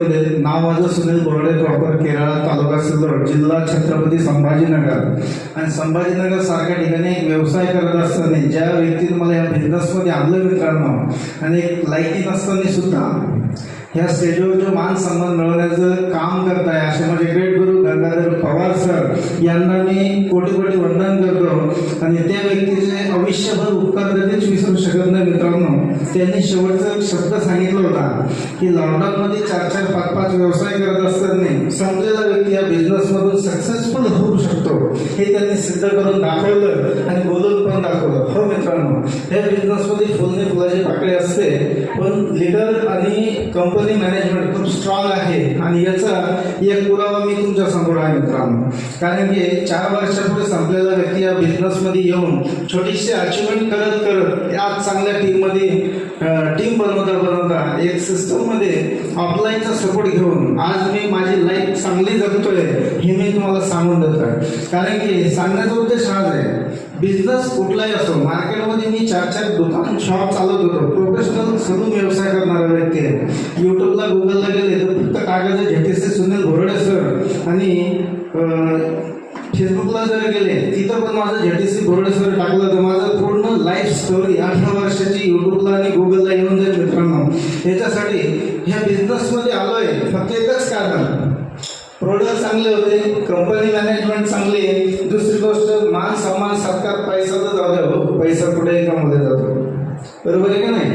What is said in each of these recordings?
नाव माझं सुनील बोर्डे, प्रॉपर केरळ, तालुका सिल्लोड, जिल्हा छत्रपती संभाजीनगर. आणि संभाजीनगर सारख्या ठिकाणी एक व्यवसाय करत असताना ज्या व्यक्तीने मला या बिझनेसमध्ये आणलं मित्रांनो, आणि एक लायकी नसताना सुद्धा ह्या स्टेजवर जो मान सन्मान मिळवण्याचं काम करताय असे माझे ग्रेट गुरु गंगाधर पवार सर यांना मी कोटी कोटी वंदन करतो. आणि त्या व्यक्तीचे आयुष्यभर उपकार कधीच विसरू शकत नाही मित्रांनो. त्यांनी शेवटचा शब्द सांगितला होता की लॉकडाऊनमध्ये 4-4, 5-5 व्यवसाय करत असताना संपलेला व्यक्ती या बिझनेसमधून सक्सेसफुल होऊ शकतो हे त्यांनी सिद्ध करून दाखवलं आणि बोलून पण दाखवलं. हो मित्रांनो, या बिझनेसमध्ये फुलने फुलाची पाकळी असते, पण लीडर आणि कंपनी मॅनेजमेंट खूप स्ट्रॉंग आहे. आणि याचा एक पुरावा मी तुमच्या समोर आहे मित्रांनो. कारण की 4 वर्षापूर्वी संपलेला व्यक्ती या बिझनेसमध्ये येऊन छोटीशी अचिव्हमेंट करत करत आज चांगल्या टीम बनवता एक सिस्टममध्ये ऑफलाईनचा सपोर्ट घेऊन आज मी माझी लाईफ चांगली जगतोय हे मी तुम्हाला सांगून देतोय. कारण की सांगण्याचा उद्देश हाच आहे, बिझनेस कुठलाही असो, मार्केटमध्ये मी 4-4 दुकान शॉप चालवत होतो, प्रोफेशनल सलून व्यवसाय करणारा व्यक्ती आहे. युट्यूबला गुगलला गेले तर फक्त कागद झेटीसी सुनील बोर्डे सर, आणि फेसबुकला जर गेले तिथं पण माझं झेटीसी बोर्डे सर टाकलं तर माझं पूर्ण लाईफ स्टोरी 18 वर्षाची युट्यूबला आणि गुगलला येऊन जाईल मित्रांनो. याच्यासाठी ह्या बिझनेसमध्ये आलोय फक्त एकच कारण, प्रोडक्ट चांगले होते, कंपनी मॅनेजमेंट चांगली आहे, दुसरी गोष्ट मान सन्मान सत्कार, पैसा तर जाऊ द्या हो, पैसा कुठेही कमवला जातो, बरोबर आहे का नाही.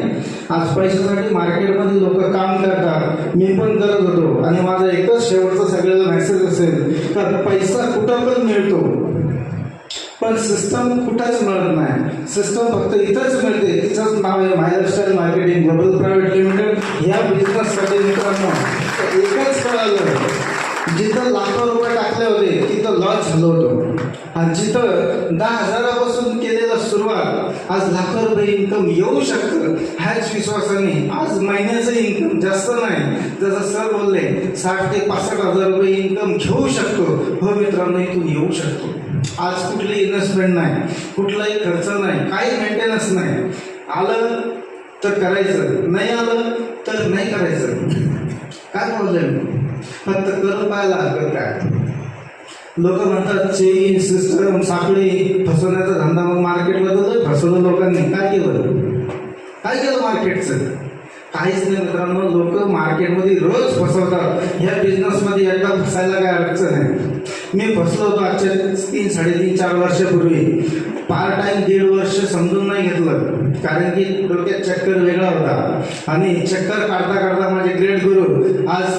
आज पैशासाठी मार्केटमध्ये लोक काम करतात, मी पण करत होतो. आणि माझा एकच शेवटचा सगळ्याला मेसेज असेल तर पैसा कुठं पण मिळतो, पण सिस्टम कुठंच मिळत नाही. सिस्टम फक्त इथंच मिळते, तिचंच नाव आहे my lifestyle marketing global private limited. ह्या बिझनेससाठी मित्रांनो एकच कळालं, जिथं लाखो रुपये टाकले होते तिथं लॉस झालं होतं, आणि जिथं 10,000पासून केलेलं सुरुवात आज लाखो रुपये इन्कम येऊ शकतं ह्याच विश्वासाने आज महिन्याचं इन्कम जास्त नाही, जसं सर बोलले 60,000 ते 65,000 रुपये इन्कम घेऊ शकतो. हो मित्रांनो, इथून येऊ शकतो. आज कुठली इन्व्हेस्टमेंट नाही, कुठलाही खर्च नाही, काही मेंटेनन्स नाही. आलं तर करायचं, नाही आलं तर नाही करायचं, काय प्रॉब्लेम, फक्त करून पाहायला हरकत काय. लोक म्हणतात चेन सिस्टम साखळी फसवण्याचा धंदा, मग मार्केटला तर फसवलं लोकांनी. काय केलं मार्केटचं? काहीच नाही मित्रांनो. लोक मार्केटमध्ये रोज फसवतात. ह्या बिझनेसमध्ये एकदा फसायला काय अडचण आहे. मी फसलो होतो आजच्या 3-3.5-4 वर्षापूर्वी. पार्ट टाइम 1.5 वर्ष समजून नाही घेतलं, कारण की डोक्यात चक्कर वेगळा होता. आणि चक्कर काढता काढता माझे ग्रेट गुरु आज